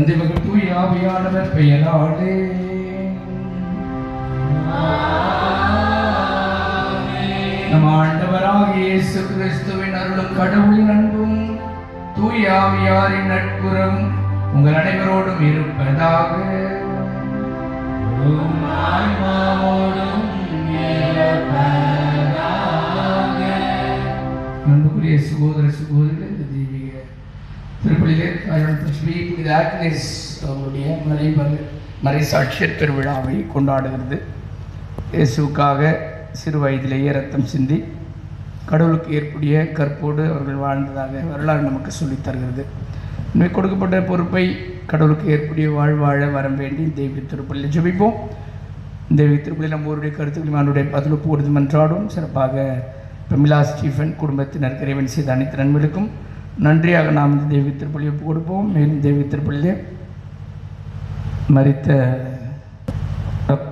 தந்தை மகன் தூய ஆவியானவர் பெயராலே. நம் ஆண்டவராகிய இயேசு கிறிஸ்துவின் அருளும் கடவுளின் அன்பும் தூய ஆவியாரின் நட்புறவும் உங்கள் அனைவரோடும் இருப்பதாக. அன்புக்குரிய சகோதர சகோதரிகள், இந்த தெய்வீக திருப்பலியிலே புனித ஆக்னேஸ் அவருடைய மறைசாட்சியர் பெருவிழாவை கொண்டாடுகிறது. இயேசுக்காக சிறு வயதிலேயே ரத்தம் சிந்தி கடவுளுக்கு ஏற்புடைய கற்போடு அவர்கள் வாழ்ந்ததாக வரலாறு நமக்கு சொல்லித் தருகிறது. இன்மை கொடுக்கப்பட்ட பொறுப்பை கடவுளுக்கு ஏற்புடைய வாழ வரம் வேண்டி தெய்வீக திருப்பலியில் ஜெபிப்போம். தெய்வீக திருப்பலியில் நம்ம ஒருடைய கருத்துக்களை அவனுடைய பதில் போடுது மன்றாடும். சிறப்பாக பிரமிளா ஸ்டீஃபன் குடும்பத்தினர் இறைவன் செய்த அனைத்து நன்மைகளுக்கும் நன்றியாக நாம் இந்த தெய்வீக திருப்பலியை ஒப்புக் கொடுப்போம். மேலும் தெய்வீக திருப்பலியிலே மரித்த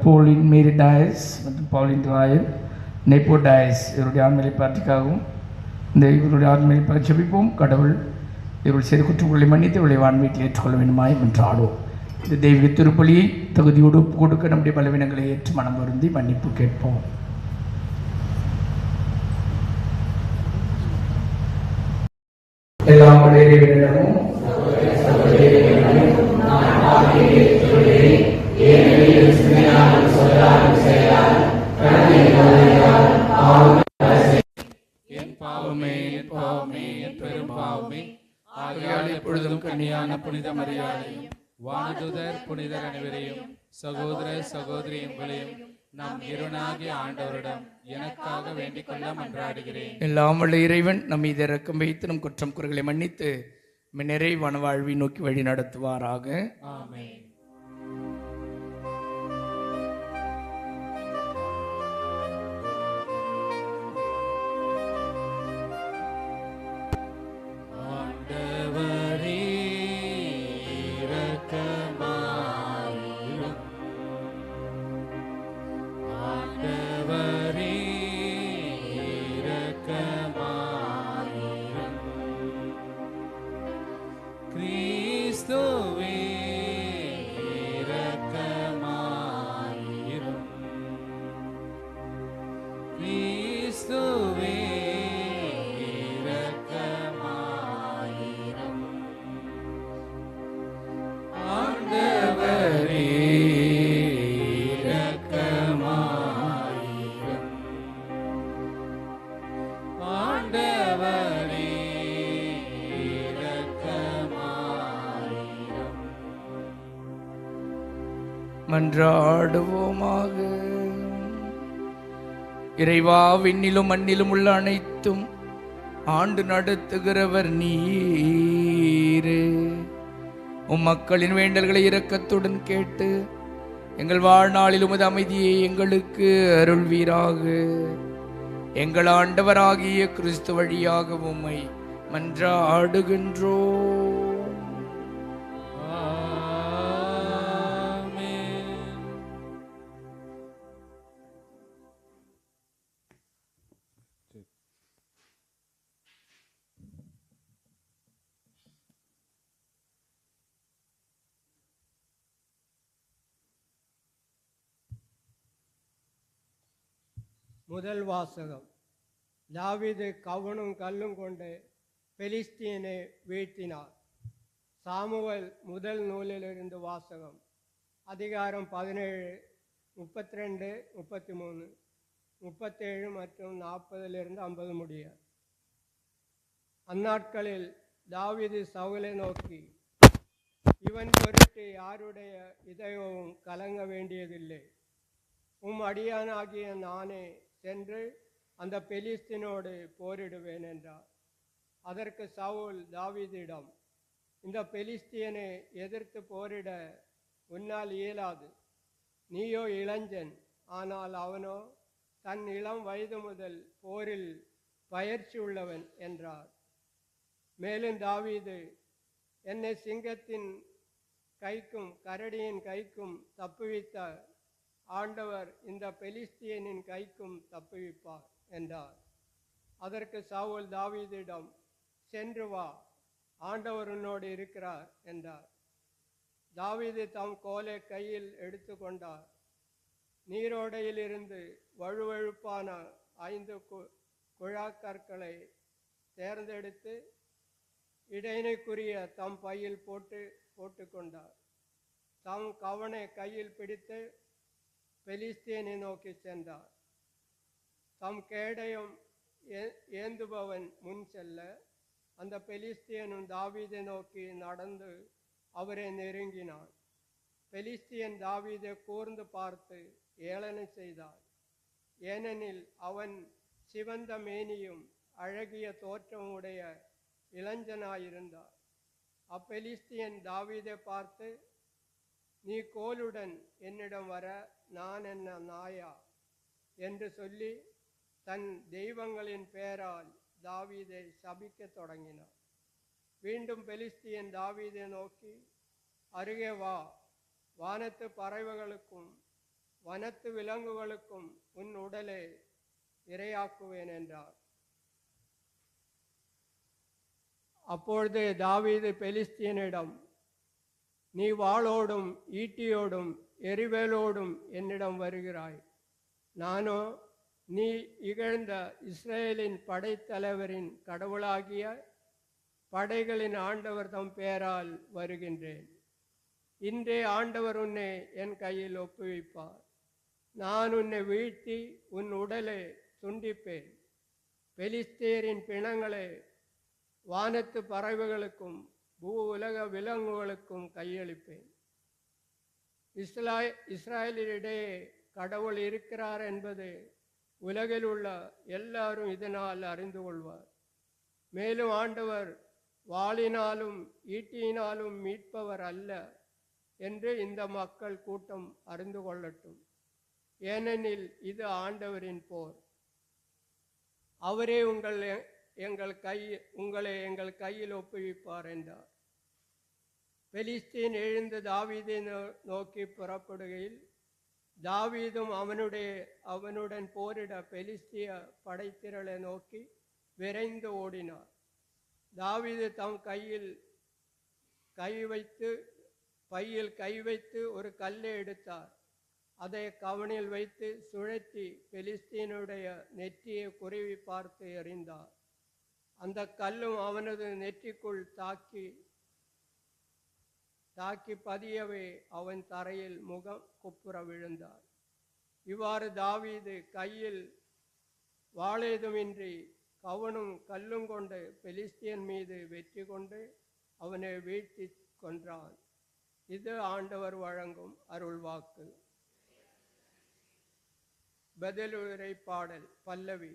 போலின் மேரி டயஸ் மற்றும் பவுலின் ராயல் நெப்போ டயஸ் இவருடைய ஆண்மையை பார்ட்டிக்காகவும் இந்த இவருடைய ஆண்மையை பார்த்து ஜெபிப்போம். கடவுள் இவர்கள் செய்த குற்றங்களை மன்னித்து இவர்களை வான்மீட்டில் ஏற்றுக்கொள்ள வேண்டுமாய் என்றாடுவோம். இந்த தெய்வீக திருப்பலியை தகுதியோடு ஒப்புக் கொடுக்க நம்முடைய பலவீனங்களை ஏற்று மனம் வருந்தி மன்னிப்பு கேட்போம். எல்லாம் இறைவனிடமும் என் பாவமே என் பாவமே என் பெரும் பாவமே ஆகையால் எப்பொழுதும் கன்னியான புனித மரியாதையும் வானதுதர் புனிதர் அனைவரையும் சகோதர சகோதரி உங்களையும் நம் இருவனாகிய ஆண்டவரிடம் எனக்காக வேண்டிக் கொள்ள மன்றாடுகிறேன். எல்லாம் வல்ல இறைவன் நம் மீது இரக்கம் வைத்து நம் குற்றம் குறைகளை மன்னித்து நிறைவான வாழ்வை நோக்கி வழி நடத்துவாராக. ஆமென். மன்றாடுவோமாக. இறைவா, விண்ணிலும் மண்ணிலும் உள்ள அனைத்தும் ஆண்டு நடத்துகிறவர் நீரே. உம் மக்களின் வேண்டல்களை இரக்கத்துடன் கேட்டு எங்கள் வாழ்நாளில் உமது அமைதியை எங்களுக்கு அருள்வீராக. எங்கள் ஆண்டவராகிய கிறிஸ்து வழியாக உம்மை மன்றாடுகின்றோம். முதல் வாசகம். தாவீது கவனும் கல்லும் கொண்டு பெலிஸ்தீனை வீழ்த்தினார். சாமுவேல் முதல் நூலிலிருந்து வாசகம். அதிகாரம் 17, 32, 33, 37 மற்றும் 40 50 முடிய. அந்நாட்களில் தாவீது சவுலை நோக்கி, இவன் பொருட்டு யாருடைய இதயமும் கலங்க வேண்டியதில்லை. அடியானாகிய நானே சென்று அந்த பெலிஸ்தீனோடு போரிடுவேன் என்றார். அதற்கு சவுல் தாவீதிடம், இந்த பெலிஸ்தியனை எதிர்த்து போரிட உன்னால் இயலாது. நீயோ இளைஞன், ஆனால் அவனோ தன் இளம் வயது முதல் போரில் பயிற்சி உள்ளவன் என்றார். மேலும் தாவீது, என்னை சிங்கத்தின் கைக்கும் கரடியின் கைக்கும் தப்புவித்த ஆண்டவர் இந்த பெலிஸ்தியனின் கைக்கும் தப்புவிப்பார் என்றார். அதற்கு சவுல் தாவீதிடம், சென்று வா, ஆண்டவர் உன்னோடு இருக்கிறார் என்றார். தாவீது தம் கோலை கையில் எடுத்து கொண்டார். நீரோடையிலிருந்து வழுவழுப்பான 5 குழாக்கற்களை தேர்ந்தெடுத்து இடையினைக்குரிய தம் பையில் போட்டுக்கொண்டார். தம் கவனை கையில் பிடித்து பெலிஸ்தியனை நோக்கி சென்றார். தம் கேடயம் ஏந்துபவன் முன் செல்ல, அந்த பெலிஸ்தியனும் தாவீதை நோக்கி நடந்து அவரை நெருங்கினான். பெலிஸ்தியன் தாவீதை கூர்ந்து பார்த்து ஏளனை செய்தார். ஏனெனில் அவன் சிவந்த மேனியும் அழகிய தோற்றமுடைய இளைஞனாயிருந்தார். அப்பெலிஸ்தியன் தாவீதை பார்த்து, நீ கோலுடன் என்னிடம் வர நான் என்ன நாயா என்று சொல்லி தன் தெய்வங்களின் பெயரால் தாவீதை சபிக்கத் தொடங்கினார். மீண்டும் பெலிஸ்தியன் தாவீதை நோக்கி, அருகே வா, வானத்து பறவைகளுக்கும் வனத்து விலங்குகளுக்கும் உன் உடலை இரையாக்குவேன் என்றார். அப்பொழுது தாவீது பெலிஸ்தியனிடம், நீ வாளோடும் ஈட்டியோடும் எரிவேலோடும் என்னிடம் வருகிறாய், நானோ நீ இகழ்ந்த இஸ்ரேலின் படைத்தலைவரின் கடவுளாகிய படைகளின் ஆண்டவர் தம் பெயரால் வருகின்றேன். இன்றே ஆண்டவர் உன்னை என் கையில் ஒப்புவிப்பார். நான் உன்னை வீழ்த்தி உன் உடலை துண்டிப்பேன். பெலிஸ்தேரின் பிணங்களை வானத்து பறவைகளுக்கும் பூ உலக விலங்குகளுக்கும் கையளிப்பேன். இஸ்ராயலிடையே கடவுள் இருக்கிறார் என்பது உலகில் உள்ள எல்லாரும் இதனால் அறிந்து கொள்வார். மேலும் ஆண்டவர் வாளினாலும் ஈட்டியினாலும் மீட்பவர் அல்ல என்று இந்த மக்கள் கூட்டம் அறிந்து கொள்ளட்டும். ஏனெனில் இது ஆண்டவரின் போர். அவரே உங்களை எங்கள் கையில் ஒப்புவிப்பார் என்றார். பெலிஸ்தீன் எழுந்து தாவீதை நோக்கி புறப்படுகையில் தாவீதும் அவனுடன் போரிட பெலிஸ்திய படைத்திரளை நோக்கி விரைந்து ஓடினார். தாவீது தம் பையில் கை வைத்து ஒரு கல்லை எடுத்தார். அதை கவனில் வைத்து சுழற்றி பெலிஸ்தீனுடைய நெற்றியை குருவி பார்த்து எறிந்தார். அந்த கல்லும் அவனது நெற்றிக்குள் தாக்கி பதியவே அவன் தரையில் முகம் குப்புற விழுந்தார். இவ்வாறு தாவீது கையில் வாளேதுமின்றி கவனும் கல்லும் கொண்டு பெலிஸ்தியன் மீது வெற்றி கொண்டு அவனை வீழ்த்தி கொன்றான். இது ஆண்டவர் வழங்கும் அருள்வாக்கு. பதிலுரை பாடல் பல்லவி.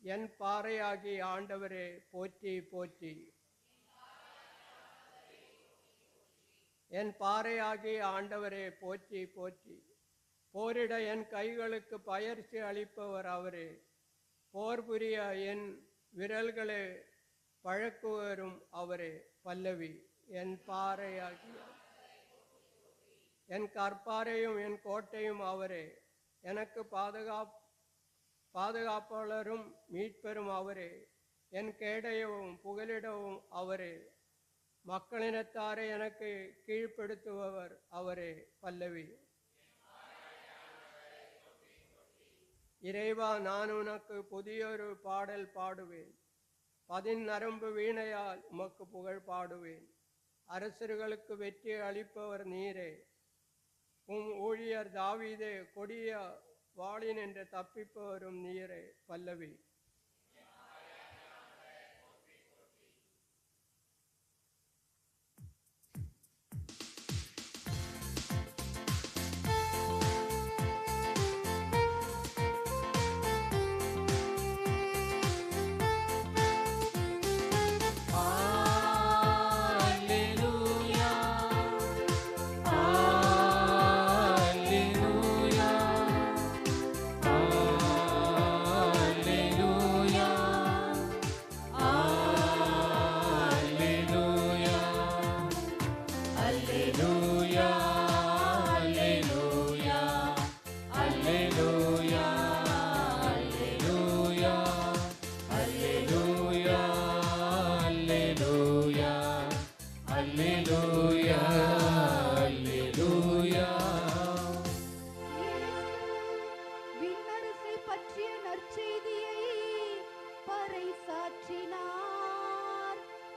என் பாறையாகி ஆண்டவரே போற்றி போற்றி. என் பாறையாகி ஆண்டவரே போற்றி போற்றி. போரிட என் கைகளுக்கு பயிற்சி அளிப்பவர் அவரே. போர் புரிய என் விரல்களை பழக்குவரும் அவரே. பல்லவி. என் பாறையாகி என் கற்பாரையும் என் கோட்டையும் அவரே. எனக்கு பாதுகாப்பாளரும் மீட்பெறும் அவரே. என் கேடயவும் புகலிடவும் அவரே. மக்களினத்தாரை எனக்கு கீழ்ப்படுத்துபவர் அவரே. பல்லவி. இறைவா, நான் உனக்கு புதியொரு பாடல் பாடுவேன். 10 நரம்பு வீணையால் உமக்கு புகழ் பாடுவேன். அரசர்களுக்கு வெற்றி அளிப்பவர் நீரே. உம் ஊழியர் தாவீதே கொடிய வாளின் என்று தப்பிப்பவரும் நீரே. பல்லவி. Hallelujah. நற்செய்தியை பறைசாற்றினார்.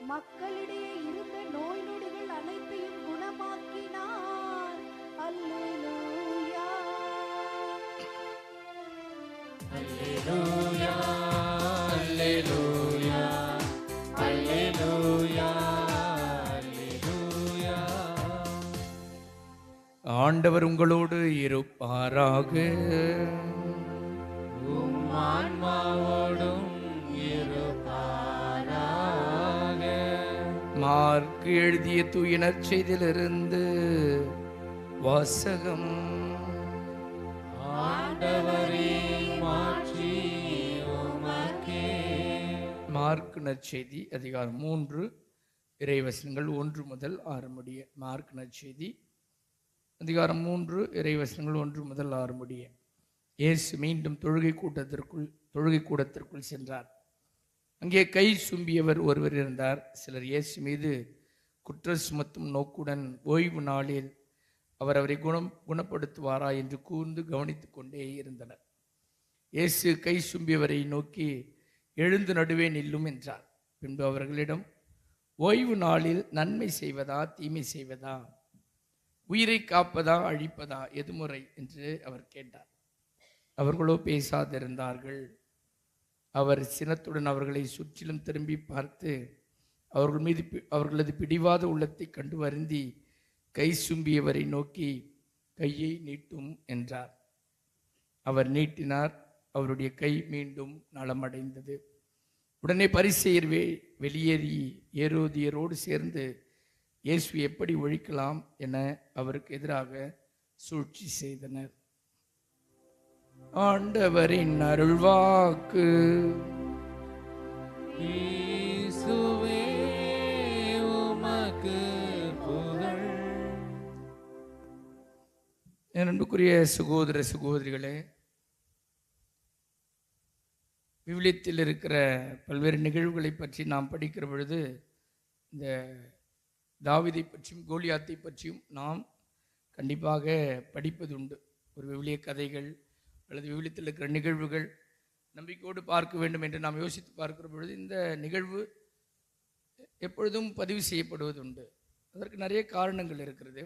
மக்களிடையே இருந்த நோய் நொடிகள் அனைத்தையும் குணமாக்கினார். அல்லேலூயா. அல்லேலூயா, அல்லேலூயா, அல்லேலூயா, அல்லேலூயா. ஆண்டவர் உங்களோடு இருப்பாராக. உம் ஆன்மாவோடும் இருப்பாராக. மார்க் எழுதிய தூய நற்செய்தியிலிருந்து வாசகம். ஆண்டவரே, மாட்சி உமக்கே. மார்க் நற்செய்தி அதிகாரம் 3 இறைவசனங்கள் 1 முதல் 6 முடிய. மார்க் நற்செய்தி அதிகாரம் 3 இறைவசனங்கள் 1 முதல் 6 முடிய. இயேசு மீண்டும் தொழுகை கூடத்திற்குள் சென்றார். அங்கே கை சும்பியவர் ஒருவர் இருந்தார். சிலர் இயேசு மீது குற்றம் சுமத்தும் நோக்குடன் ஓய்வு நாளில் அவரை குணப்படுத்துவாரா என்று கூர்ந்து கவனித்துக் கொண்டே இருந்தனர். இயேசு கை சும்பியவரை நோக்கி, எழுந்து நடுவே நில்லும் என்றார். பின்பு அவர்களிடம், ஓய்வு நாளில் நன்மை செய்வதா தீமை செய்வதா, உயிரை காப்பதா அழிப்பதா, எது முறை என்று அவர் கேட்டார். அவர்களோ பேசாதிருந்தார்கள். அவர் சினத்துடன் அவர்களை சுற்றிலும் திரும்பி பார்த்து அவர்களது பிடிவாத உள்ளத்தை கண்டு வருந்தி கை சும்பியவரை நோக்கி, கையை நீட்டும் என்றார். அவர் நீட்டினார். அவருடைய கை மீண்டும் நலமடைந்தது. உடனே பரிசேயர் வெளியேறி ஏரோதியரோடு சேர்ந்து இயேசு எப்படி ஒழிக்கலாம் என அவருக்கு எதிராக சூழ்ச்சி செய்தனர். ஆண்டவரின் அருள்வாக்கு. இயேசுவே, உமக்கு புகழ். என் அன்புக்குரிய சகோதர சகோதரிகளே, விவிலியத்தில் இருக்கிற பல்வேறு நிகழ்வுகளை பற்றி நாம் படிக்கிற பொழுது இந்த தாவீதை பற்றியும் கோலியாத்தை பற்றியும் நாம் கண்டிப்பாக படிப்பது உண்டு. ஒரு விவிலிய கதைகள் அல்லது விவிலியத்தில் இருக்கிற நிகழ்வுகள் நம்பிக்கையோடு பார்க்க வேண்டும் என்று நாம் யோசித்து பார்க்கிற பொழுது இந்த நிகழ்வு எப்பொழுதும் பதிவு செய்யப்படுவது உண்டு. அதற்கு நிறைய காரணங்கள் இருக்கிறது.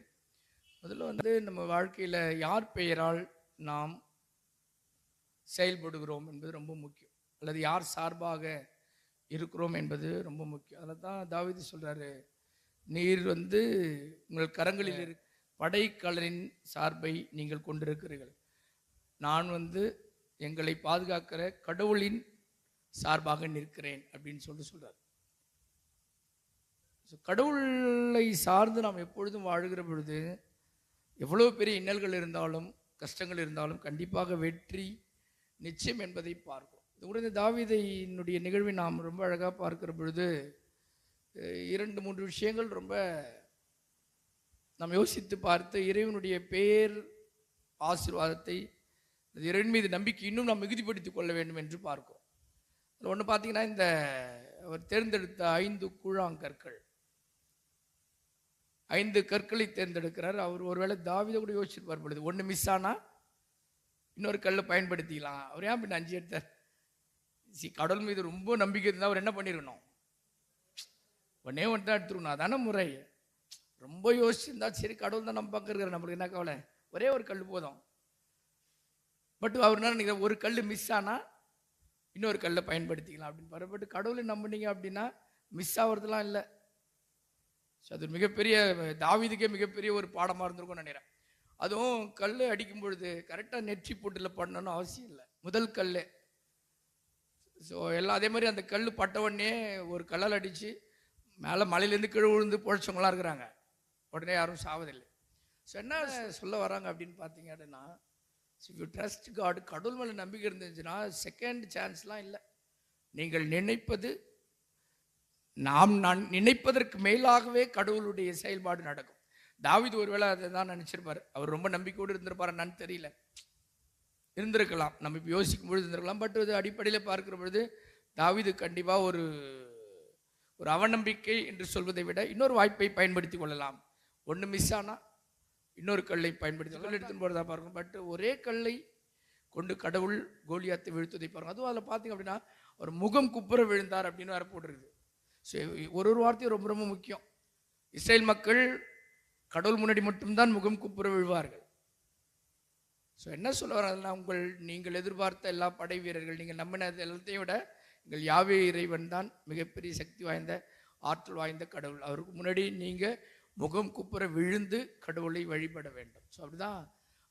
முதல்ல நம்ம வாழ்க்கையில் யார் பெயரால் நாம் செயல்படுகிறோம் என்பது ரொம்ப முக்கியம், அல்லது யார் சார்பாக இருக்கிறோம் என்பது ரொம்ப முக்கியம். அதில் தான் தாவீது சொல்கிறாரு, நீர் உங்கள் கரங்களில் படைக்கலனின் சார்பை நீங்கள் கொண்டிருக்கிறீர்கள், நான் எங்களை பாதுகாக்கிற கடவுளின் சார்பாக நிற்கிறேன் அப்படின்னு சொல்கிறார். கடவுளை சார்ந்து நாம் எப்பொழுதும் வாழுகிற பொழுது எவ்வளோ பெரிய இன்னல்கள் இருந்தாலும் கஷ்டங்கள் இருந்தாலும் கண்டிப்பாக வெற்றி நிச்சயம் என்பதை பார்க்கிறோம். இந்த தாவீதினுடைய நிகழ்வை நாம் ரொம்ப அழகாக பார்க்கிற பொழுது 2-3 விஷயங்கள் ரொம்ப நாம் யோசித்து பார்த்து இறைவனுடைய பேர் ஆசீர்வாதத்தை, இறைவன் மீது நம்பிக்கை இன்னும் நாம் மிகுதிப்படுத்திக் கொள்ள வேண்டும் என்று பார்க்கிறோம். ஒன்று பார்த்தீங்கன்னா, இந்த அவர் தேர்ந்தெடுத்த 5 கூழாங்கற்கள், 5 கற்களை தேர்ந்தெடுக்கிறார். அவர் ஒருவேளை தாவீதை கூட யோசிச்சிருப்பார் பொழுது, ஒன்று மிஸ் ஆனால் இன்னொரு கல்லை பயன்படுத்திக்கலாம். அவர் ஏன் பின்ன 5 எடுத்தார்? கடவுள் மீது ரொம்ப நம்பிக்கை இருந்தால் அவர் என்ன பண்ணிருக்கணும்? ஒன்னே ஒன்று தான் எடுத்துருக்கணும். அதான முறை. ரொம்ப யோசிச்சிருந்தா சரி கடவுள் தான் நம்ம பக்கம் இருக்கிற, நம்மளுக்கு என்ன கவலை, ஒரே ஒரு கல் போதும். பட் அவர் என்ன நினைக்கிற, ஒரு கல் மிஸ் ஆனால் இன்னொரு கல்லை பயன்படுத்திக்கலாம் அப்படின்னு பாரு. பட் கடவுளை நம்பினீங்க அப்படின்னா மிஸ் ஆகிறதுலாம் இல்லை. ஸோ அது மிகப்பெரிய தாவீதுக்கே மிகப்பெரிய ஒரு பாடமாக இருந்திருக்கும்னு நினைக்கிறேன். அதுவும் கல் அடிக்கும் பொழுது கரெக்டாக நெற்றி போட்டில் பண்ணணும்னு அவசியம் இல்லை. முதல் கல். ஸோ எல்லாம் அதே மாதிரி அந்த கல் பட்டவொடனே ஒரு கல்லால் அடித்து மேலே மலையிலேருந்து கீழே விழுந்து பொழைச்சவங்களாம் இருக்கிறாங்க. உடனே யாரும் சாவதில்லை. ஸோ என்ன சொல்ல வராங்க அப்படின்னு பார்த்தீங்க அப்படின்னா, இஃப் யூ ட்ரஸ்ட் காட், கடவுள் மேலே நம்பிக்கை இருந்துச்சுன்னா செகண்ட் சான்ஸ்லாம் இல்லை. நீங்கள் நினைப்பது, நான் நினைப்பதற்கு மேலாகவே கடவுளுடைய செயல்பாடு நடக்கும். தாவீது ஒருவேளை அதை தான் நினச்சிருப்பார். அவர் ரொம்ப நம்பிக்கையோடு இருந்திருப்பார் என்னன்னு தெரியல, இருந்திருக்கலாம். நம்ம இப்போ யோசிக்கும் பொழுது இருந்திருக்கலாம். பட் அது அடிப்படையில் பார்க்கிற பொழுது தாவீது கண்டிப்பாக ஒரு அவநம்பிக்கை என்று சொல்வதை விட இன்னொரு வாய்ப்பை பயன்படுத்தி கொள்ளலாம். ஒன்று மிஸ் ஆனால் இன்னொரு கல்லை பயன்படுத்தி எடுத்துன்னு போகிறதா பார்க்கணும். பட் ஒரே கல்லை கொண்டு கடவுள் கோலியாத்தை வீழ்த்துவதை பாருங்க. அதுவும் அதில் பார்த்தீங்க அப்படின்னா ஒரு முகம் குப்புற விழுந்தார் அப்படின்னு வேறு போட்டிருக்குது. ஸோ ஒரு வார்த்தையும் ரொம்ப ரொம்ப முக்கியம். இஸ்ரேல் மக்கள் கடவுள் முன்னாடி மட்டும்தான் முகம் குப்புற விழுவார்கள். ஸோ என்ன சொல்ல வர்றதுனா, நீங்கள் எதிர்பார்த்த எல்லா படை வீரர்கள், நீங்கள் நம்பினது எல்லாத்தையும் விட எங்கள் யாவே இறைவன் தான் மிகப்பெரிய சக்தி வாய்ந்த ஆற்றல் வாய்ந்த கடவுள். அவருக்கு முன்னாடி நீங்கள் முகம் குப்புற விழுந்து கடவுளை வழிபட வேண்டும். ஸோ அப்படிதான்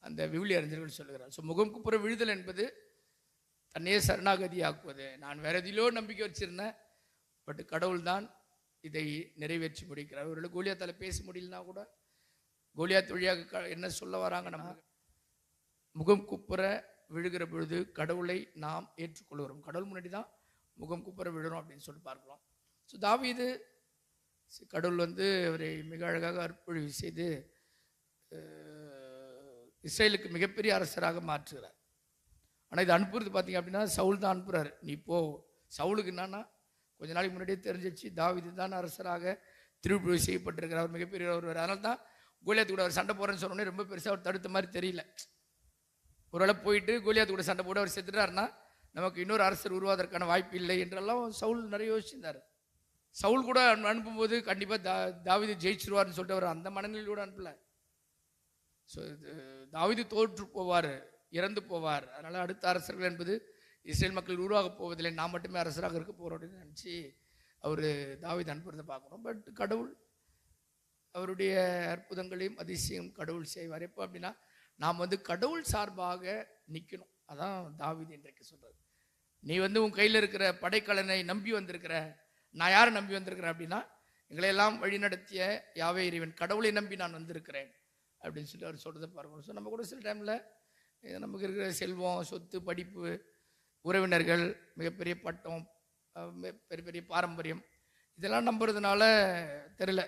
அந்த விவிலிய அறிஞர்கள் சொல்லுகிறார். ஸோ முகம் குப்புற விழுதல் என்பது தன்னையே சரணாகதி ஆக்குவது. நான் வேற எதிலோ நம்பிக்கை வச்சிருந்தேன், பட் கடவுள் தான் இதை நிறைவேற்றி முடிக்கிறார். அவர்களுக்கு கோலியாத்தால் பேச முடியலனா கூட கோலியாத் வழியாக என்ன சொல்ல வராங்க, நம்ம முகம் குப்புற விழுகிற பொழுது கடவுளை நாம் ஏற்றுக்கொள்கிறோம். கடவுள் முன்னாடி தான் முகம் குப்புற விழுறோம் அப்படின்னு சொல்லி பார்க்கலாம். ஸோ தாவீது கடவுள் அவரை மிக அழகாக அற்புதவி செய்து இஸ்ரேலுக்கு மிகப்பெரிய அரசராக மாற்றுகிறார். ஆனால் இது அனுப்புறது பார்த்தீங்க அப்படின்னா சவுல் தான் அனுப்புகிறார். நீ போ. சவுலுக்கு என்னன்னா கொஞ்ச நாளைக்கு முன்னாடியே தெரிஞ்சிச்சு தாவீது தான் அரசராக திருப்பி செய்யப்பட்டிருக்கிறார், அவர் மிகப்பெரிய ஒருவர். அதனால தான் கோலியாத்து கூட அவர் சண்டை போகிறேன்னு சொன்னோன்னே ரொம்ப பெருசாக அவர் தடுத்த மாதிரி தெரியல. ஒருவேளை போயிட்டு கோலியாத்து கூட சண்டை போட்டு அவர் செத்துட்டாருன்னா நமக்கு இன்னொரு அரசர் உருவாவதற்கான வாய்ப்பு இல்லை என்றெல்லாம் சவுல் நிறைய யோசிச்சிருந்தார். சவுல் கூட அனுப்பும்போது கண்டிப்பாக தாவீது ஜெயிச்சிருவார்னு சொல்லிட்டு அவர் அந்த மனநிலையோடு அனுப்பல. ஸோ தாவீது தோற்று போவார், இறந்து போவார். அதனால் அடுத்த அரசர்கள் என்பது இஸ்ரேல் மக்கள் உருவாக போவதில்லை, நான் மட்டுமே அரசராக இருக்க போகிறோம் அப்படின்னு நினச்சி அவர் தாவீது அனுப்புறதை பார்க்குறோம். பட் கடவுள் அவருடைய அற்புதங்களையும் அதிசயம் கடவுள் செய்வார். எப்போ அப்படின்னா நாம் கடவுள் சார்பாக நிற்கணும். அதான் தாவீது இன்றைக்கு சொல்கிறார். நீ உன் கையில் இருக்கிற படைக்கலனை நம்பி வந்திருக்கிற, நான் யாரை நம்பி வந்திருக்கிறேன் அப்படின்னா எங்களையெல்லாம் வழிநடத்திய யாவே இறைவன் கடவுளை நம்பி நான் வந்திருக்கிறேன் அப்படின்னு சொல்லி அவர் சொல்கிறத பார்க்கணும். ஸோ நம்ம கூட சில டைமில் நமக்கு இருக்கிற செல்வம், சொத்து, படிப்பு, உறவினர்கள், மிகப்பெரிய பட்டம், பெரிய பெரிய பாரம்பரியம், இதெல்லாம் நம்புறதுனால தெரியல.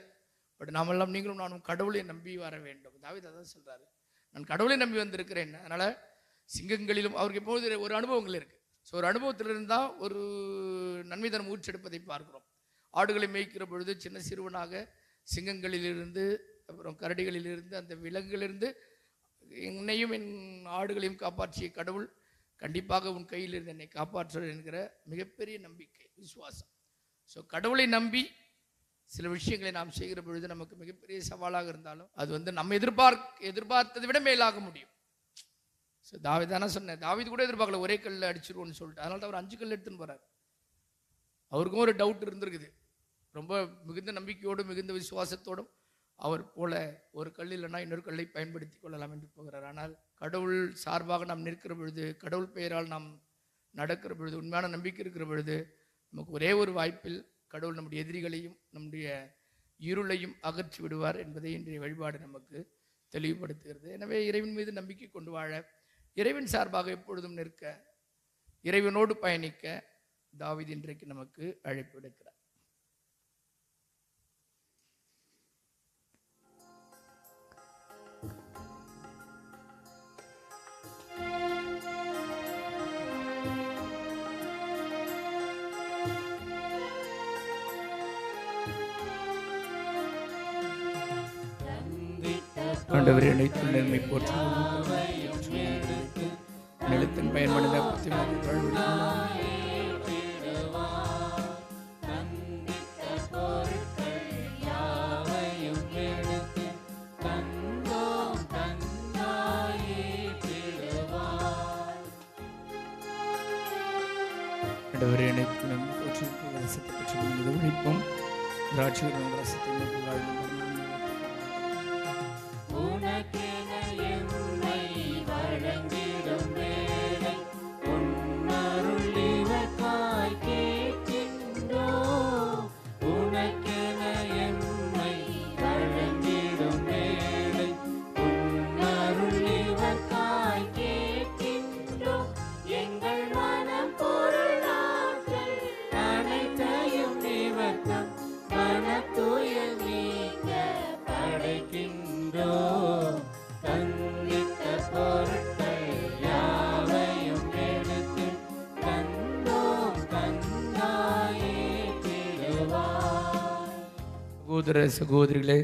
பட் நாமெல்லாம் நீங்களும் நானும் கடவுளை நம்பி வர வேண்டும். தாவீது அதான் சொல்கிறாரு, நான் கடவுளை நம்பி வந்திருக்கிறேன். அதனால் சிங்கங்களிலும் அவருக்கு எப்போது ஒரு அனுபவங்கள் இருக்குது. ஸோ ஒரு அனுபவத்திலிருந்து தான் ஒரு நன்மை தனம் ஊற்றெடுப்பதை பார்க்குறோம். ஆடுகளை மேய்க்கிற பொழுது சின்ன சிறுவனாக சிங்கங்களிலிருந்து, அப்புறம் கரடிகளிலிருந்து, அந்த விலங்குகளிலிருந்து என்னையும் என் ஆடுகளையும் காப்பாற்றிய கடவுள் கண்டிப்பாக உன் கையில் இருந்து என்னை காப்பாற்றுவார் என்கிற மிகப்பெரிய நம்பிக்கை, விசுவாசம். ஸோ கடவுளை நம்பி சில விஷயங்களை நாம் செய்கிற பொழுது நமக்கு மிகப்பெரிய சவாலாக இருந்தாலும் அது நம்ம எதிர்பார்த்ததை விட மேலாக முடியும். ஸோ தாவீதானா சொன்னேன், தாவீது கூட எதிர்பார்க்கல ஒரே கல்லில் அடிச்சிருவோன்னு சொல்லிட்டு. அதனால தான் அவர் 5 கல் எடுத்துன்னு போகிறார். அவருக்கும் ஒரு டவுட் இருந்திருக்குது. ரொம்ப மிகுந்த நம்பிக்கையோடும் மிகுந்த விசுவாசத்தோடும் அவர் போல ஒரு கல் இல்லைன்னா இன்னொரு கல்லை பயன்படுத்தி கொள்ளலாம் என்று போகிறார். ஆனால் கடவுள் சார்பாக நாம் நிற்கிற பொழுது, கடவுள் பெயரால் நாம் நடக்கிற பொழுது, உண்மையான நம்பிக்கை இருக்கிற பொழுது நமக்கு ஒரே ஒரு வாய்ப்பில் கடவுள் நம்முடைய எதிரிகளையும் நம்முடைய இருளையும் அகற்றி விடுவார் என்பதை இன்றைய வழிபாடு நமக்கு தெளிவுபடுத்துகிறது. எனவே இறைவன் மீது நம்பிக்கை கொண்டு வாழ, இறைவன் சார்பாக எப்பொழுதும் நிற்க, இறைவனோடு பயணிக்க தாவீது இன்றைக்கு நமக்கு அழைப்பு விடுக்கிறார். ஆண்டவரே, அனைத்து நன்மை போற்றி நிலத்தின் பயன்படுத்த ஆண்டவரே, அனைத்து நன்மை போற்றி ரசத்தை பற்றி உழைப்போம். திராட்சை ரசத்தை சகோதர சகோதரிகளே,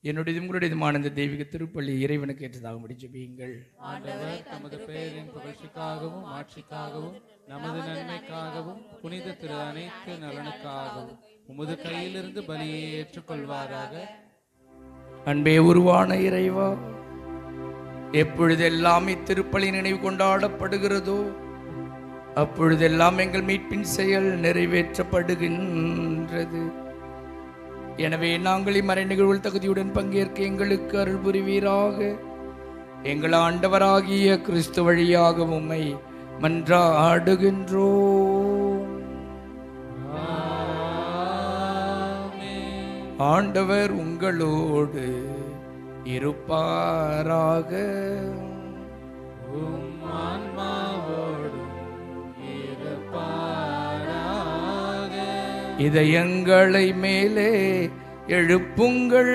என்னுடைய உங்களுடையதுமான இந்த தெய்வீக திருப்பள்ளி இறைவனுக்கு ஏற்றதாக முடிச்சுப்பீங்கள். ஆண்டவர் தமது பெயரின் புகழ்ச்சிக்காகவும் ஆட்சிக்காகவும் நமது நன்மைக்காகவும் புனித திரு அனைத்து நலனுக்காகவும் உமது கையிலிருந்து பலியை ஏற்றுக்கொள்வாராக. அன்பே உருவான இறைவா, எப்பொழுதெல்லாம் இத்திருப்பலி நினைவு கொண்டாடப்படுகிறதோ அப்பொழுதெல்லாம் எங்கள் மீட்பின் செயல் நிறைவேற்றப்படுகின்றது. எனவே நாங்கள் இம்மறை நிகழ்வுகள் தகுதியுடன் பங்கேற்க எங்களுக்கு அருள் புரிவீராக. எங்கள் ஆண்டவராகிய கிறிஸ்து வழியாக உம்மை மன்றாடுகின்றோம். ஆண்டவர் உங்களோடு இருப்பாராக. இதயங்களை மேலே எழுப்புங்கள்.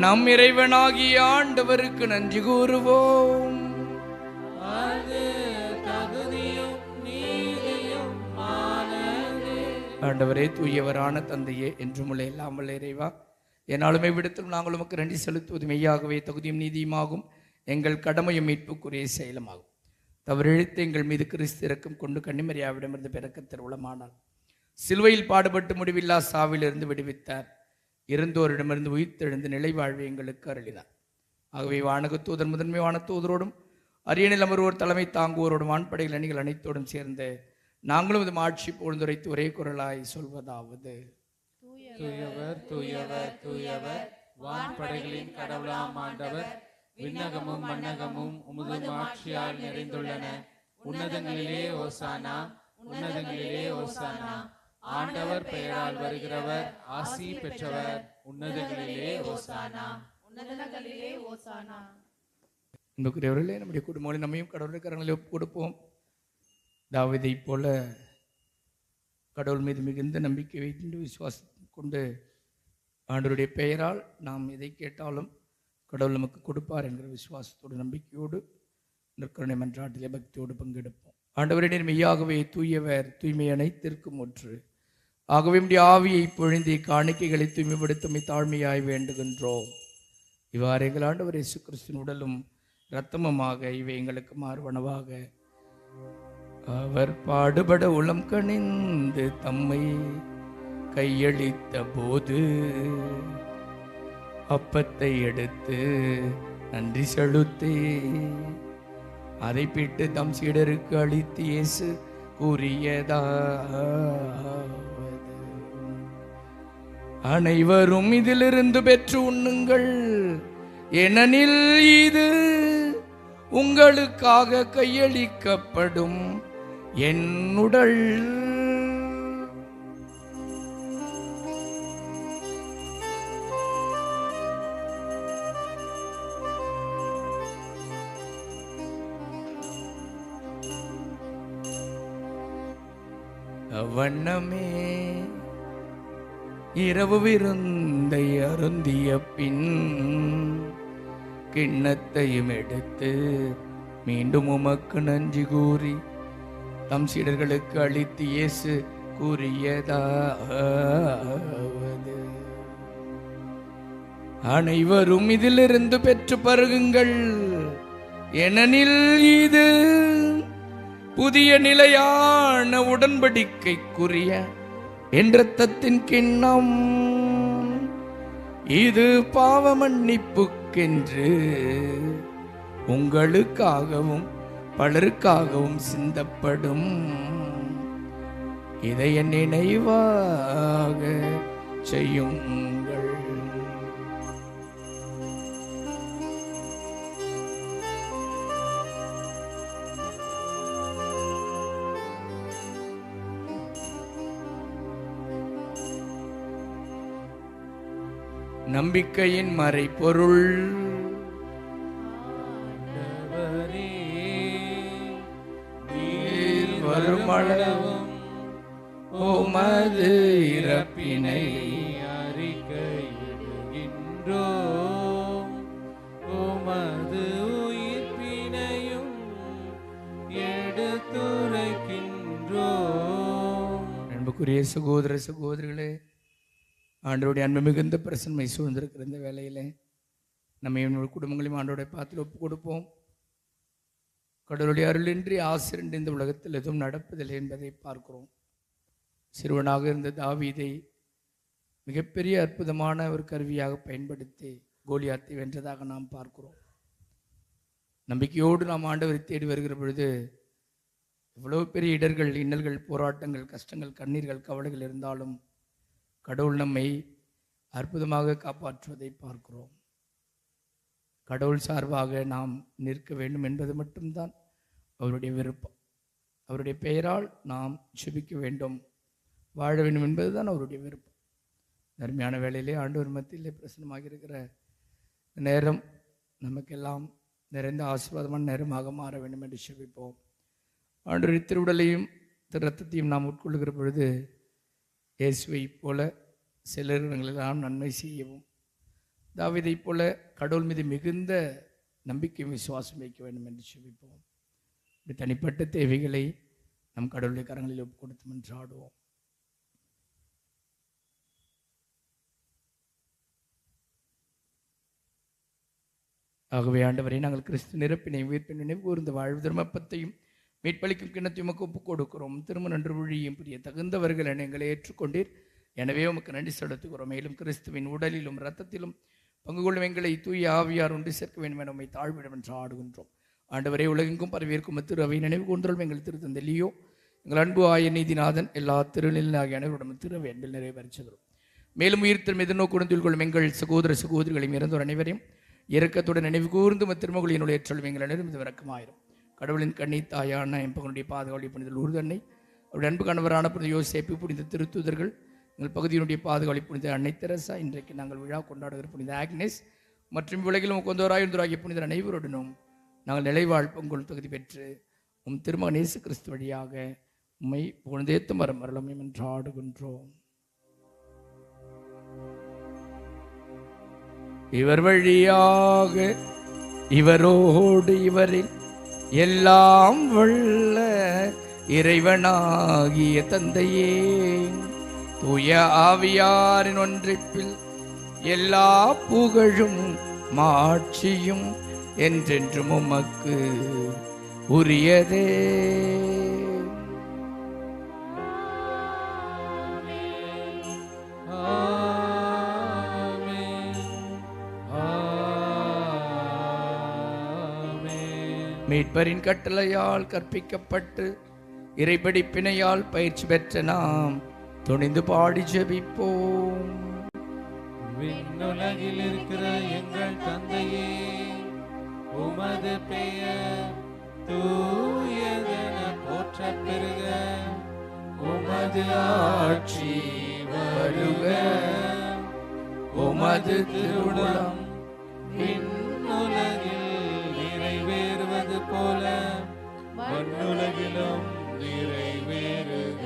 நம் இறைவனாகிய ஆண்டவருக்கு நன்றி கூறுவோம். ஆண்டவரே, தூயவரான தந்தையே, என்றும் உள்ள இல்லாமல் இறைவா, என்னாலுமே விடத்திலும் நாங்கள் உமக்கு நன்றி செலுத்துவது மெய்யாகவே தகுதியும் நீதியுமாகும், எங்கள் கடமையும் மீட்புக்குரிய செயலுமாகும். தவறிழைத்து எங்கள் மீது கிறிஸ்து இரக்கம் கொண்டு கன்னிமரியாவிடமிருந்து பிறக்க திருவுளமானார். சிலுவையில் பாடுபட்டு முடிவில்லா சாவிலிருந்து விடுவித்தார். இருந்தோரிடமிருந்து உயிர்த்தெழுந்து நிலை வாழ்வை எங்களுக்கு அருளினார். ஆகவே வானக தூதர் முதன்மை வான தூதரோடும் அரியணில் அமர்வோர் தலைமை தாங்குவோரோடும் வான்படைகள் அணிகள் அனைத்தோடும் சேர்ந்து நாங்களும் இது ஆட்சி பொழுதுரைத்து ஒரே குரலாய் சொல்வதாவது: தூயவர் தூயவர் தூயவர், வான்படைகளின் கடவுளாம் ஆண்டவர். விண்ணகமும் மண்ணகமும் உமது ஆட்சியால் நிறைந்துள்ளன. உன்னதங்களிலே ஓசானா, உன்னதங்களிலே ஓசானா. ஆண்டவர் பெயரால் வருகிறவர் ஆசி பெற்றவர். உன்னதங்களிலே ஓசானா, உன்னதங்களிலே ஓசானா. அன்புக்குரியவர்களே, நம்முடைய குடும்பங்களை நம்மையும் கடவுளுடைய கரங்களில் ஒப்பு கொடுப்போம். தாவீதை போல கடவுள் மீது மிகுந்த நம்பிக்கை வைத்து விசுவாசம் கொண்டு ஆண்டவருடைய பெயரால் நாம் எதை கேட்டாலும் கடவுள் நமக்கு கொடுப்பார் என்கிற விசுவாசத்தோடு நம்பிக்கையோடு நற்கருணை மன்றாட்டிலே பக்தியோடு பங்கெடுப்போம். ஆண்டவரின் மெய்யாகவே தூயவர், தூய்மை அனைத்திற்கும் ஒன்று. ஆகவே நம்முடைய ஆவியை பொழிந்தி காணிக்கைகளை தூய்மைப்படுத்தமை தாழ்மையாய் வேண்டுகின்றோம். இவ்வாறு எங்கள் ஆண்டவர் இயேசு கிறிஸ்துவின் உடலும் இரத்தமுமாக இவை எங்களுக்கு மாறுவனவாக அவர் பாடுபட உளம் கனிந்து தம்மை கையளித்த போது அப்பத்தை எடுத்து நன்றி செலுத்தி அதை பிட்டு தம் சீடருக்கு அளித்து இயேசு கூறியதாவது: அனைவரும் இதிலிருந்து பெற்று உண்ணுங்கள், ஏனெனில் இது உங்களுக்காக கையளிக்கப்படும் என் உடல். அவ்வண்ணமே இரவு விருந்தை அருந்திய பின் கிண்ணத்தையும் எடுத்து மீண்டும் உமக்கு நன்றி கூறி தம் சீடர்களுக்கு அளித்து இயேசு கூறியதாவது: அனைவரும் இதிலிருந்து பெற்று பருகுங்கள், ஏனெனில் இது புதிய நிலையான உடன்படிக்கைக்குரிய என் இரத்தத்தின் கிண்ணம். இது பாவ மன்னிப்புக்கென்று உங்களுக்காகவும் பலருக்காகவும் சிந்தப்படும். இதை என் நினைவாக செய்யுங்கள். நம்பிக்கையின் மறைபொருள்: வருமளவும் உமது இறப்பினை அறிக்கையிடுகின்றோம், உமது உயிர்ப்பினையும் எடுத்துரைக்கின்றோம். அன்புக்குரிய சகோதர சகோதரிகளே, ஆண்டவருடைய அன்பு மிகுந்த பிரசன்மை சூழ்ந்திருக்கிற இந்த வேளையில் நம்ம என்னோட குடும்பங்களையும் ஆண்டோடைய பாத்தில் ஒப்பு கொடுப்போம். கடவுளுடைய அருளின்றி ஆசிரியர் இந்த உலகத்தில் எதுவும் நடப்பதில்லை என்பதை பார்க்கிறோம். சிறுவனாக இருந்த தாவீதை மிகப்பெரிய அற்புதமான ஒரு கருவியாக பயன்படுத்தி கோலியாத்தை வென்றதாக நாம் பார்க்கிறோம். நம்பிக்கையோடு நாம் ஆண்டவரை தேடி வருகிற பொழுது எவ்வளவு பெரிய இடர்கள், இன்னல்கள், போராட்டங்கள், கஷ்டங்கள், கண்ணீர்கள், கவலைகள் இருந்தாலும் கடவுள் நம்மை அற்புதமாக காப்பாற்றுவதை பார்க்கிறோம். கடவுள் சார்பாக நாம் நிற்க வேண்டும் என்பது மட்டும்தான் அவருடைய விருப்பம். அவருடைய பெயரால் நாம் ஜெபிக்க வேண்டும், வாழ வேண்டும் என்பதுதான் அவருடைய விருப்பம். அருமையான வேளையிலே ஆண்டவர் மத்தியிலே பிரசன்னமாக இருக்கிற நேரம் நமக்கெல்லாம் நிறைந்த ஆசீர்வாதமான நேரமாக மாற வேண்டும் என்று ஜெபிப்போம். ஆண்டவர் திருவுடலையும் இரத்தத்தையும் நாம் உட்கொள்ளுகிற பொழுது இயேசுவை போல சிலர்களெல்லாம் நன்மை செய்யவும், தாவீதை போல கடவுள் மீது மிகுந்த நம்பிக்கையும் விசுவாசம் வைக்க வேண்டும் என்று ஜெபிப்போம். இப்படி தனிப்பட்ட தேவைகளை நம் கடவுளுடைய கரங்களில் ஒப்பு கொடுத்து மன்றாடுவோம். ஆகவே ஆண்டவரை, நாங்கள் கிறிஸ்து நிரப்பினை உயிர்ப்பின் நினைவு கூர்ந்த வாழ்வு தர்மப்பத்தையும் மீட்பளிக்கும் கிண்ணத்தையும் உமக்கு ஒப்புக் கொடுக்கிறோம். திரும்ப நன்று வழியும் புரிய தகுந்தவர்கள் என எங்களை ஏற்றுக்கொண்டீர். எனவே உமக்கு நன்றி செலுத்துகிறோம். மேலும் கிறிஸ்துவின் உடலிலும் இரத்தத்திலும் பங்கு கொள்ளும் எங்களை தூய ஆவியார் ஒன்று சேர்க்க வேண்டும் என உம்மை தாழ்விடம் என்று ஆடுகின்றோம். ஆண்டவரை, உலகெங்கும் பரவியிருக்கும் திரு அவை நினைவு கூர்ந்தோம். எங்கள் திருத்தந்தை லியோ, எங்கள் அன்பு ஆய நீதிநாதன், எல்லா திருநிலை ஆகிய அனைவருடன் திரு அவை அன்பில் நிறைவேற்றுகிறோம். மேலும் உயிர்த்தல் எதிர்நோக்குடன் கொள்ளும் எங்கள் சகோதர சகோதரிகளையும் இறந்தோர் அனைவரையும் இரக்கத்துடன் நினைவு கூர்ந்து திருமகளினுடைய ஏற்றல் எங்கள் அனைவரும் இது விளக்கமாயிரும். கடவுளின் கண்ணி தாயான எம்பகனுடைய பாதுகாவலி புனித லூர்து அன்னை, அவருடைய அன்பு கணவரான புனித யோசேப்பு, புனித திருத்தூதர்கள், எங்கள் பகுதியினுடைய பாதுகாவலி புனித அன்னை தெரசா, இன்றைக்கு நாங்கள் விழா கொண்டாடுகிற புனித ஆக்னேஸ் மற்றும் உலகிலும் கொந்தோராயிருந்தோராகிய புனிதர் அனைவருடனும் நாங்கள் நிலைவாழ் பங்குள் தகுதி பெற்று உம் திருமகன் இயேசு கிறிஸ்து வழியாக உம்மை புகழ்ந்தேத்தும் வரம் வரலாம் என்று ஆடுகின்றோம். இவர் வழியாக இவரோடு இவரில் எல்லாம் வல்ல இறைவனாகிய தந்தையே, தூய ஆவியாரின் ஒன்றிப்பில் எல்லா புகழும் மாட்சியும் என்றென்றும் உமக்கு உரியதே. மீட்பரின் கட்டளையால் கற்பிக்கப்பட்டு இறைபடிப்பினையால் பயிற்சி பெற்ற நாம் துணிந்து பாடி ஜெபிப்போம். விண்ணுலகில் இருக்கிற எங்கள் தந்தையே, உமது பெயர் தூயதென போற்றப் பெறுக. உமது ஆட்சி வருக. உமது திருவுளம் விண்ணுலகில் நிறைவேறுவது போல மண்ணுலகிலும் நிறைவேறுக.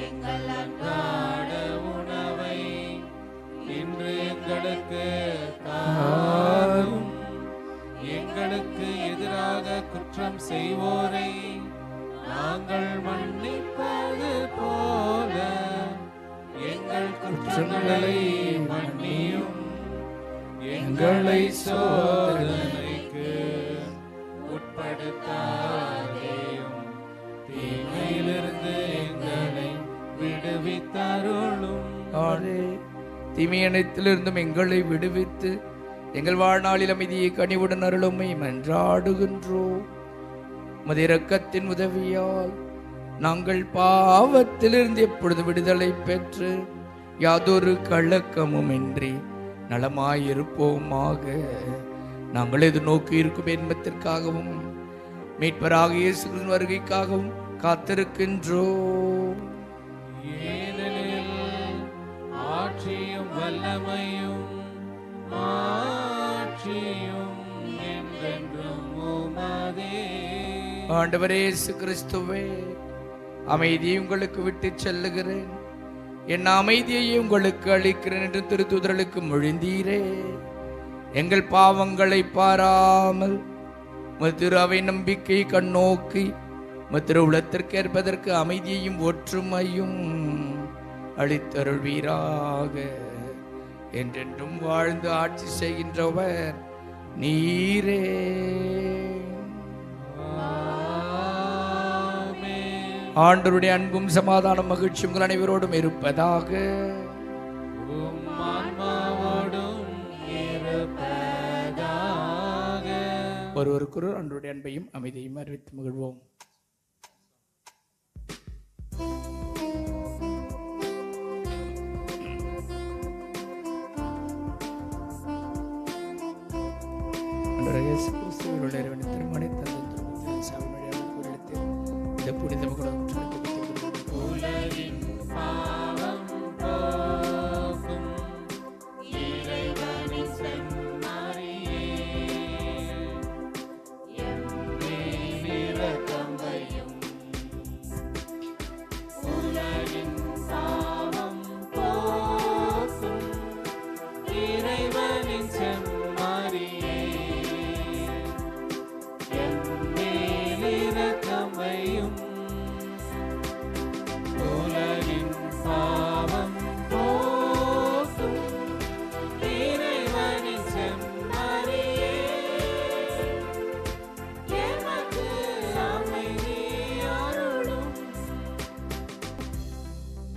எங்கள் அன்றாட உணவை இன்று எங்களுக்கு தாரும். எங்களுக்கு எதிராக குற்றம் செய்வோரை நாங்கள் மன்னிப்பது போல எங்கள் குற்றங்களை மன்னியும். எங்களை சோதனைக்கு உட்படுத்தாதேயும், தீமையிலிருந்து எங்களை விடுவித்தருளும். தீமை அனைத்திலிருந்தும் எங்களை விடுவித்து எங்கள் வாழ்நாளில் அமைதியை கனிவுடன் அருளுமை மன்றாடுகின்றோம். உமது இரக்கத்தின் உதவியால் நாங்கள் பாவத்திலிருந்து எப்பொழுது விடுதலை பெற்று யாதொரு கலக்கமும் இன்றி நலமாயிருப்போமாக. நாங்கள் எதிர்நோக்கி இருக்கும் இன்பத்திற்காகவும் மீட்பராக இயேசுவின் வருகைக்காகவும் காத்திருக்கின்றோம். ஏனெனில் ஆட்சியும் வல்லமையும் மாட்சியும் என்றென்றும் உமதே. ஆண்டவரே இயேசு கிறிஸ்துவே, அமைதியை உங்களுக்கு விட்டு செல்லுகிறேன், என் அமைதியை உங்களுக்கு அளிக்கிறேன் என்று திருத்தூதர்களுக்கு மொழிந்தீரே. எங்கள் பாவங்களை பாராமல் திரு அவை நம்பிக்கை கண்ணோக்கி திரு உள்ளத்திற்கு ஏற்பதற்கு அமைதியையும் ஒற்றுமையும் அளித்தருள்வீராக. என்றென்றும் வாழ்ந்து ஆட்சி செய்கின்றவர் நீரே. ஆண்டவருடைய அன்பும் சமாதானம் மகிழ்ச்சியும் உங்கள் அனைவரோடும் இருப்பதாக. ஒருவருக்கொரு ஆண்டவருடைய அன்பையும் அமைதியையும் அறிவித்து மகிழ்வோம். திருமணி இந்த புனித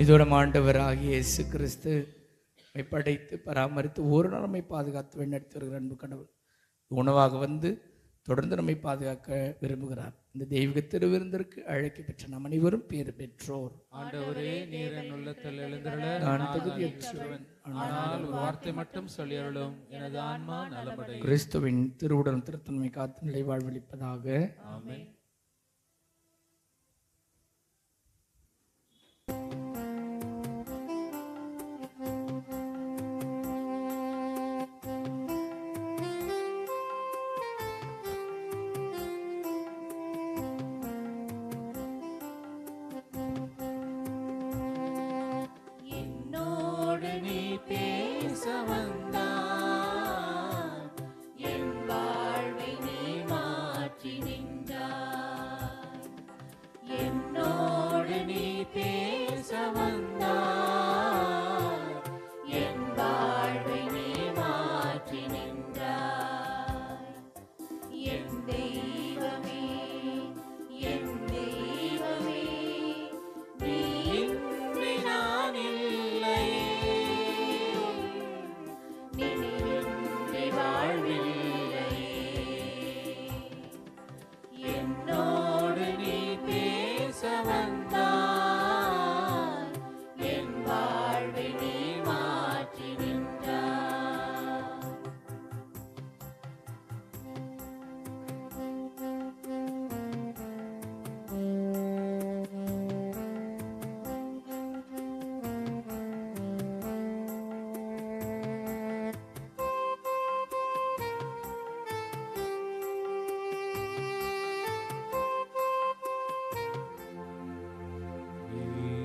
இதோட ஆண்டவராகிய இயேசு கிறிஸ்து படைத்து பராமரித்து ஒரு நாள் நம்மை பாதுகாத்து வழிநடத்தி வருகிற அன்பு கடவுள் உணவாக வந்து தொடர்ந்து நம்மை பாதுகாக்க விரும்புகிறார். இந்த தெய்வீக திருவிருந்திற்கு அழைக்க பெற்ற நாம் அனைவரும் பேறு பெற்றோர். ஆண்டவரே, நீர் என் உள்ளத்தில் எழுந்தருள நான் தகுதியற்றவன். ஆனால் ஒரு வார்த்தை மட்டும் சொல்லியருளும், எனது ஆன்மா நலமடையும். கிறிஸ்துவின் திருவுடலும் திருத்தன்மை காத்து நிலை வாழ்வளிப்பதாக. ஆமென்.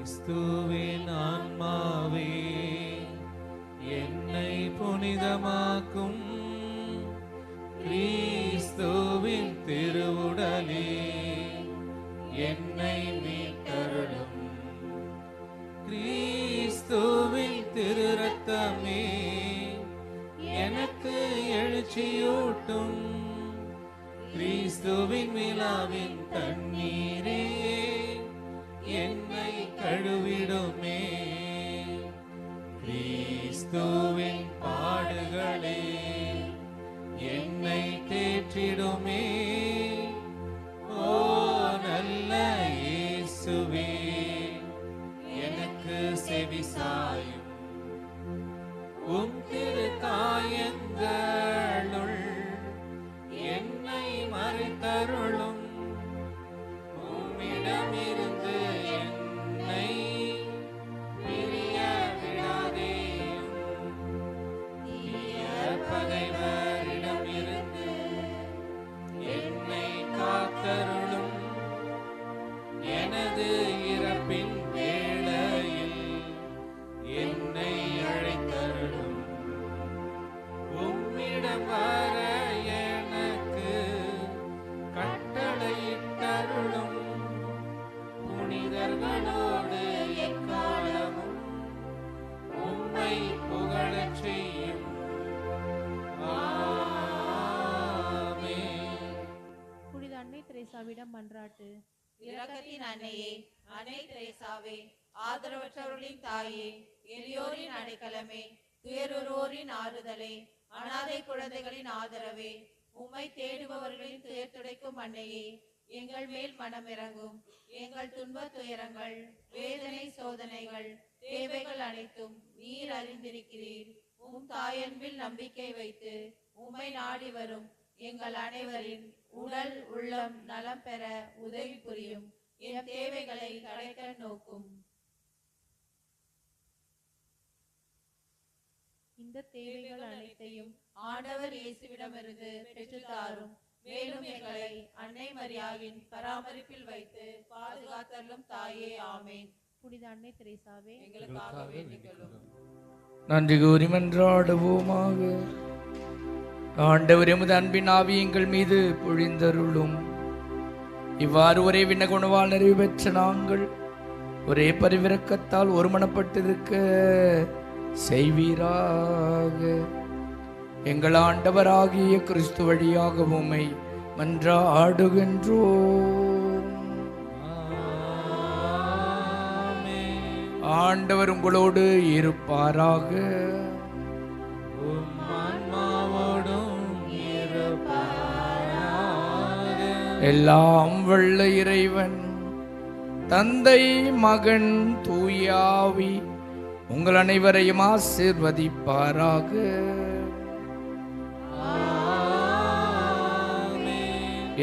கிறிஸ்துவின் ஆன்மாவே என்னை புனிதமாக்கும். கிறிஸ்துவின் திருவுடலே என்னை மீட்டருளும். கிறிஸ்துவின் திரு ரத்தமே எனக்கு எழுச்சியூட்டும். கிறிஸ்துவின் விழாவின் தண்ணீரே என்னை கழுவிடுமே. கிறிஸ்துவின் பாடுகளே என்னை தேற்றிடுமே. ஓ நல்ல இயேசுவே, எனக்கு செவிசாயும். உம் திரு காயங்களுள் என்னை மறைத்தருளும். உம்மிடமிருந்து என்னை பிரிய விடாதேயும். தீய பகைவரிடமிருந்து தெரேசாவிடம் மன்றாட்டு. இரக்கத்தின் அன்னையே, அன்னை தெரேசாவே, ஆதரவற்றவர்களின் தாயே, எளியோரின் அடைக்கலமே, துயருவோரின் ஆறுதலே, அனாதை குழந்தைகளின் ஆதரவே, உம்மை தேடுபவர்களின் துயர் துடைக்கும் அன்னையே, எங்கள் மேல் மனமிறங்கும். எங்கள் துன்ப துயரங்கள், வேதனை சோதனைகள், தேவைகள் அனைத்தும் நீர் அறிந்திருக்கிறீர். உம் தாயன்பில் நம்பிக்கை வைத்து உம்மை நாடி வரும் எங்கள் அனைவரின் உடல் உள்ளம் நலம் பெற உதவி புரியும். என் தேவைகளை கடைக்க நோக்கும். இந்த தேவைகள் அனைத்தையும் ஆண்டவர் இயேசுவிடமிருந்து பெற்றுத்தாரும். மேலும் எங்களை அன்னை மரியாவின் பராமரிப்பில் வைத்து பாதுகாத்தருளும் தாயே. ஆமேன். புனித அன்னை தெரேசாவே, எங்களுக்காக வேண்டிக் கொள்ளும். நன்றி கூறி மன்றாடுவோமாக. ஆண்டவர் எமது அன்பின் ஆவி எங்கள் மீது பொழிந்தருளும். இவ்வாறு ஒரே விண்ணகுணவால் நிறைவு பெற்ற நாங்கள் ஒரே பரிவிரக்கத்தால் ஒருமனப்பட்டிருக்க செய்வீராக. எங்கள் ஆண்டவராகிய கிறிஸ்து வழியாக உம்மை மன்றாடுகின்றோம். ஆண்டவர் உங்களோடு இருப்பாராக. எல்லாம் வல்ல இறைவன் தந்தை மகன் தூயாவி உங்கள் அனைவரையும் ஆசீர்வதிப்பாராக.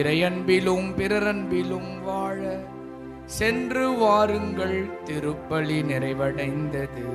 இறையன்பிலும் பிறரன்பிலும் வாழ சென்று வாருங்கள். திருப்பலி நிறைவடைந்தது.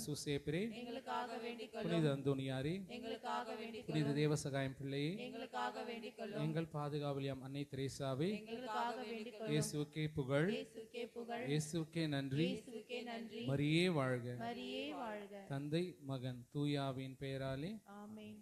சூசேப்பரே, எங்களுக்காக வேண்டிக் கொள்ளும். புனித அந்தோனியாரே, எங்களுக்காக வேண்டிக் கொள்ளும். புனித தேவசகாயம் பிள்ளையே, எங்களுக்காக வேண்டிக் கொள்ளும். எங்கள் பாதுகாவலியாம் அன்னை தெரேசாவே, எங்களுக்காக வேண்டிக் கொள்ளும். இயேசுவுக்கே புகழ், இயேசுவுக்கே புகழ், இயேசுவுக்கே நன்றி, இயேசுவுக்கே நன்றி. மரியே வாழ்க. மரியே வாழ்க. தந்தை மகன் தூயாவின் பெயராலே ஆமென்.